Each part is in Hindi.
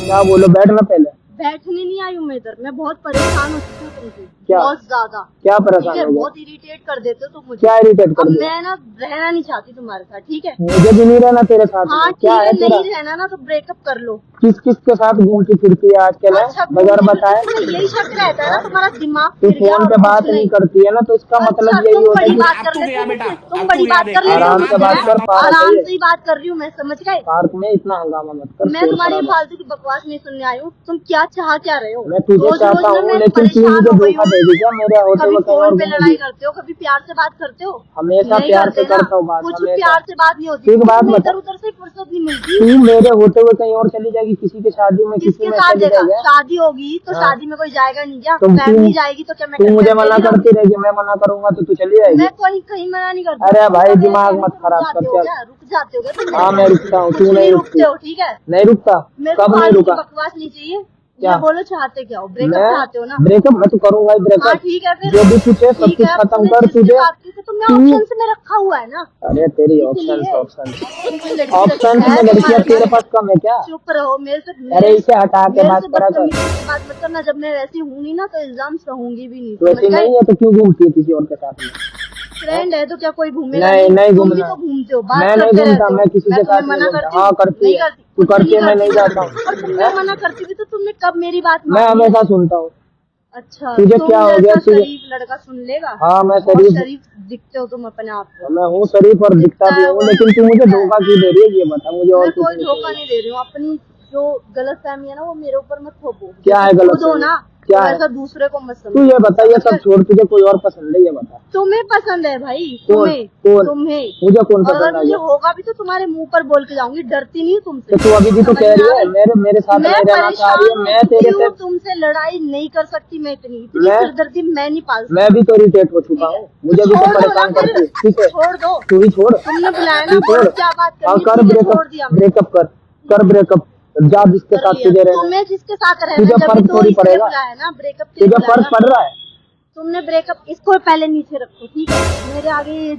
क्या बोलो, बैठना पहले। बैठने नहीं आई हूँ मैं इधर, मैं बहुत परेशान हो चुकी हूँ तुमसे। क्या? बहुत ज्यादा। क्या ठीक परेशान है, हो गया? बहुत इरिटेट कर देते हो तुम मुझे। क्या इरिटेट कर अब दिया? मैं ना रहना नहीं चाहती तुम्हारे साथ, ठीक है? मुझे भी नहीं रहना तेरे साथ हाँ में। क्या ठीक है है, तेरा? नहीं रहना ना तो ब्रेकअप कर लो। किस किस के साथ घूमती फिरती है आजकल? अच्छा, बगैर बताए तुम्हें यही शक रहता है ना, तुम्हारा दिमाग तू फिर गया फोन और पे कुछ बात नहीं करती है ना, तो इसका अच्छा, मतलब यही तुम होता है बड़ी कि बात कर लेते हो मुझसे, तुम बड़ी बात कर लेते हो आराम से बात कर। पार्क आराम है से ही बात कर रही हूँ मैं, समझ गए? पार्क में इतना हंगामा मत कर। मैं तुम्हारी फालतू की बकवास नहीं सुनने आई हूँ। तुम क्या चाह क्या रहे हो? मैं तुझे रोज चाहता रोज ना हूँ, मैं लेकिन तू परेशान मुझे हो गई धोखा हूँ। देगी क्या? मेरे होते कभी हुए कहीं और फोन पे लड़ाई घूमेगी? करते हो, कभी प्यार से बात करते हो? हमेशा नहीं प्यार से करते ना, करता हूँ बात, कुछ हमेशा। प्यार से बात नहीं होती। एक बात तुम्हें बता, इधर उधर से फुर्सत नहीं मिलती। तू मेरे होते हुए कहीं और चली जाएगी, किसी की शादी में, किसी किसके में साथ चली जाएगा? जाएगी? शादी होगी तो हाँ। शादी में कोई जाएगा नहीं क्या? तुम फैमिली जाएगी तो क्या मैं तू मुझे मना अकेली करती रहेगी, मैं मना करूंगा तो तू चली जाएगी? मैं कोई कहीं मना नहीं करती। अरे तुम भाई, तो मेरे दिमाग कहने मत से खराब कर। चल, रुक जाते हो क्या तुम? हाँ मैं रुकता हूँ, कुछ तू नहीं रुकते रुकती। हो, ठीक है? नहीं रुकता। मेरे को कब नहीं फालतू की रुका? बकवास नहीं चाहिए। क्या? ये बोलो चाहते क्या हो? ब्रेकअप मैं चाहते हो ना? ब्रेकअप मैं तो करूंगा ही हाँ ब्रेकअप। ठीक है फिर, जो भी कुछ है सब ठीक कुछ है। खत्म तुमने कर। जिसके तुझे साथ की तो तुम्हें तू ऑप्शन में रखा हुआ है ना, अरे तेरी इसलिए ऑप्शन कोई लड़की ऑप्शन है में लड़कियां तुम्हारे तेरे पास। पास कम है क्या? चुप रहो, मेरे से अरे इसे हटा के मेरे बात से करा कर। बदतमीजी से बात मत करना। जब मैं वैसी हूँ नहीं ना तो इल्जाम सहूंगी भी नहीं, तो ऐसी समझ गए? नहीं है तो क्यों घूमती है किसी और के साथ में? फ्रेंड है तो क्या कोई घूमेगा? नहीं नहीं तुम भी घूमना। तो घूमते हो, बात मैं नहीं करते रहते घूमता, हो। मैं किसी के तुम्हें साथ नहीं मना घूमता। करती हाँ हूँ? करती नहीं है, करती, तू कुछ करती है, मैं नहीं करती। जाता हूँ। और तुमने मना करती भी तो तुमने कब मेरी बात मैं मानी? हमेशा सुनता हूँ। अच्छा, तुझे तुम क्या हो गया? जैसा तुझे शरीफ लड़का सुन लेगा? हाँ मैं बहुत शरीफ शरीफ दिखते हो तुम अपने आप को। मैं हूँ शरीफ और दिखता भी हूँ, लेकिन तू मुझे धोखा क्यों दे रही है ये बता मुझे। और मैं कुछ कोई नहीं धोखा चाहिए। नहीं दे रही हूँ। अपनी जो गलत फहमी है ना वो मेरे ऊपर मत थोपो। क्या है गलत खुद हो ना, क्या तो है? ऐसा दूसरे को मत तू समझो। ये बता, ये सब छोड़, तुझे कोई और पसंद है ये बता? तुम्हें पसंद है भाई, कौन? तुम्हें मुझे कौन और पसंद अगर आ मुझे गया? होगा भी तो तुम्हारे मुंह पर बोल के जाऊंगी, डरती नहीं हूँ तुमसे। तो तू अभी भी तो समझ कह में रही आ है गई? मेरे साथ मैं नहीं रहना चाह रही है। मैं तेरे से तुमसे लड़ाई नहीं कर सकती। मैं इतनी मैं- सिरदर्दी मैं नहीं पाल सकती। मैं भी तो इरिटेट हो चुका हूँ, मुझे भी तो छोड़ दो ना परेशान फिर, करती है। ठीक है छोड़ दो। तू ही छोड़। तुमने बुलाया तू ना, छोड़। बोलो क्या बात हाँ करनी है, कर ठीक है, ब्रेकअप, छोड़ दिया। ब्रेकअप कर ब्रेकअप। जा जिसके साथ तुझे रहना। तुम्हें जिसके साथ रहना तुझे जब फर्क तो थोड़ी इसलिए पड़ेगा? बुलाया ना, ब्रेकअप के लिए तुझे बुलाया फर्क ना। पड़ रहा है? तुमने ब्रेकअप, इसको पहले नीचे रखो, ठीक है? मेरे आगे ये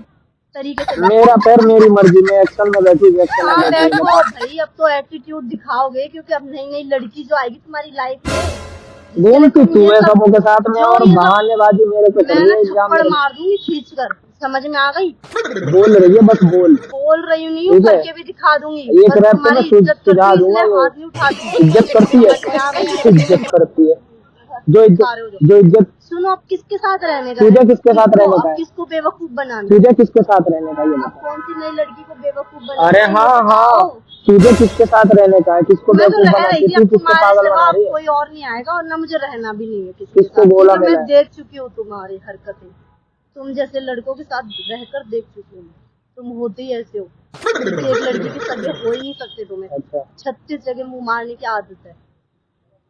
तरीके से मेरा पैर मेरी मर्जी में, एक्शन में बैठी एक्शन में हाँ बैठी बैठो बता। भाई। अब तो एटीट्यूड दिखाओगे क्योंकि अब नई नई लड़की जो आएगी तुम्हारी लाइफ में। घूमती तू है सबों के साथ में और जो ये सब- बहानेबाजी मेरे पे कर मैं रही ना है। इल्जाम थप्पड़ मेरे मार दूंगी खींच कर, समझ में आ गई? बोल रही है, बस बोल रही हूँ, नहीं हूँ, ठीक है? करके भी दिखा दूंगी। एक बस रैप तो तुम्हारी मैं इज्जत सुझा करती, दूंगा। इसलिए वो हाथ नहीं उठाती। इज्जत करती है, समझ में आ गई? इज्जत करती है। जो इज्जत सुनो, अब किसके साथ रहने का? तुझे किसके साथ रहने का है? किसको बेवकूफ बनाना? तुझे किसके साथ रहने का ये बता? कौन सी नई लड़की को बेवकूफ बनाना? अरे हाँ तुझे किसके साथ रहने का है? किसको मैं तो बेवकूफ रह बनाती रही है? थी, तू अब किसको तुम्हारे पागल सिवा बना रही है? कोई और नहीं आएगा और ना मुझे रहना भी नहीं है किसको बोला मैं मैंने? देख चुकी हूँ तुम्हारी हरकतें। तुम जैसे लड़कों के साथ रहकर देख चुकी हूँ। तुम होते ही ऐसे हो, एक लड़की के सगे हो ही नहीं सकते तुम्हें। अच्छा 36 जगह मुंह मारने की आदत है।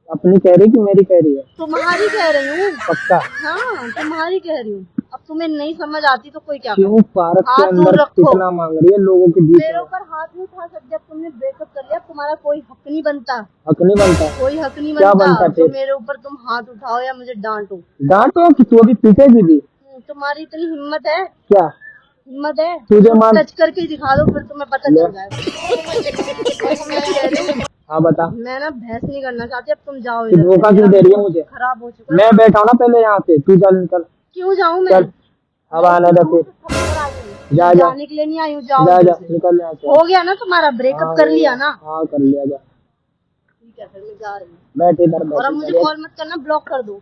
अपनी कह रही कि मेरी कह रही है? तुम्हारी कह रही हूँ। पक्का? हाँ तुम्हारी कह रही हूँ। अब तुम्हें नहीं समझ आती तो कोई क्या क्यों? पार्क के हाथ दूर अंदर रखो। कितना मांग रही है लोगों के बीच मेरे में? ऊपर हाथ नहीं उठा सकते। जब तुमने ब्रेकअप कर लिया तुम्हारा कोई हक नहीं बनता। हक नहीं बनता? कोई हक नहीं क्या बनता बनता तो फिर? मेरे ऊपर तुम हाथ उठाओ या मुझे डांटो। डांटो कि तू अभी पीटेगी भी? तुम्हारी इतनी हिम्मत है? क्या हिम्मत है? तुझे मान टच करके ही दिखा दो, फिर तुम्हें पता चल जाएगा। हाँ बता। मैं ना बहस नहीं करना चाहती, अब तुम जाओ। तू धोखा क्यों दे रही है मुझे? खराब हो चुका है। मैं बैठा हूँ ना पहले यहाँ पे, तू चल निकल। क्यों जाऊँ मैं? चल अब आने दे फिर। जा जाने के लिए नहीं आई हूँ, जाओ। जा निकल यहाँ से। हो गया ना तुम्हारा ब्रेकअप? कर लिया ना? हाँ कर लिया। जा ठीक है, फिर मैं जा रही हूँ। बैठ इधर और अब मुझे कॉल मत करना, ब्लॉक कर दो।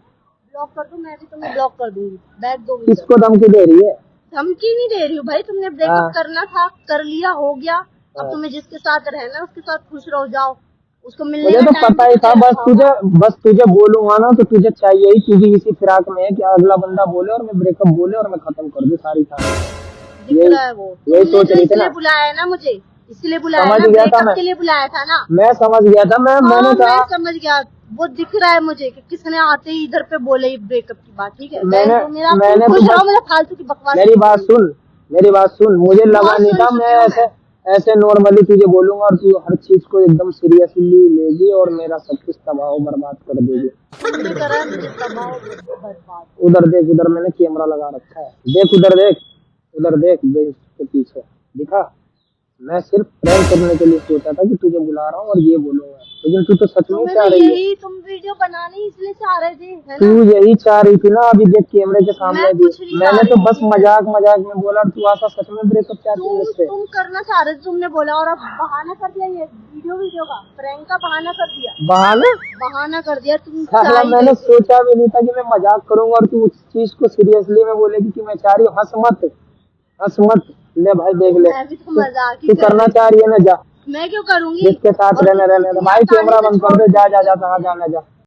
मैं भी तुम्हें ब्लॉक कर दूंगी। बैठ दो। किसको धमकी दे रही है? धमकी नहीं दे रही हूँ भाई, तुमने ब्रेकअप करना था, कर लिया, हो गया। अब तुम्हें जिसके साथ रहना उसके साथ खुश रहो, जाओ। उसको मिलने मुझे तो पता ही था। बस तुझे बोलूंगा ना तो तुझे चाहिए ही, तुझे इसी फिराक में है कि अगला बंदा बोले और मैं ब्रेकअप बोले और मैं खत्म कर दूं सारी कहानी। दिख रहा है वो। यही सोच रही थी ना? बुलाया है ना मुझे, इसलिए बुलाया समझ ना, गया था ब्रेकअप के लिए बुलाया था ना? मैं समझ गया था। मैंने कहा मैं समझ गया। वो दिख रहा है मुझे कि किसने आते ही इधर पे बोले ही ब्रेकअप की बात। ठीक है, मैंने खुश रहो, मुझे फालतू की बकवास। मेरी बात सुन। मुझे लगा नहीं था मैं ऐसे नॉर्मली तुझे बोलूंगा और तू हर चीज को एकदम सीरियसली लेगी और मेरा सब कुछ तबाह बर्बाद कर देगी। तुमने करा मुझे तबाह बर्बाद। उधर देख, उधर मैंने कैमरा लगा रखा है। देख उधर देख बेंच के पीछे दिखा? मैं सिर्फ प्रैंक करने के लिए सोचा था कि तुझे बुला रहा हूँ और ये बोलूंगा, लेकिन तू तो सच में तुम्हें चाह तो रही है। यही, तुम वीडियो बनाने इसलिए चाह रहे थे, है तू ना? यही चाह रही थी ना, अभी देख कैमरे के सामने मैं भी। कुछ नहीं चाह मैंने तो रही बस थी। मजाक मजाक में बोला, तू आशा सच में ब्रेकअप चाहती है मुझसे। तुम करना चाह रहे थे, तुमने बोला, और अब बहाना कर दिया, ये वीडियो का प्रैंक का बहाना कर दिया। बहाना कर दिया तुम। साला मैंने सोचा भी नहीं था कि मैं मजाक करूंगा और तू उस चीज को सीरियसली में बोलेगी कि मैं चाह रही हूँ। हंस मत। ले भाई देख ले, मैं भी तो मजाक ही तू कर करना रही चाह रही है ना, जा मैं क्यों करूंगी? जिसके साथ और रहने तुम रहने दे इतनी भाई, आसानी कैमरा से बंद कर छोड़ दे, जा जा दोगे? जा, कहाँ जाना, जा।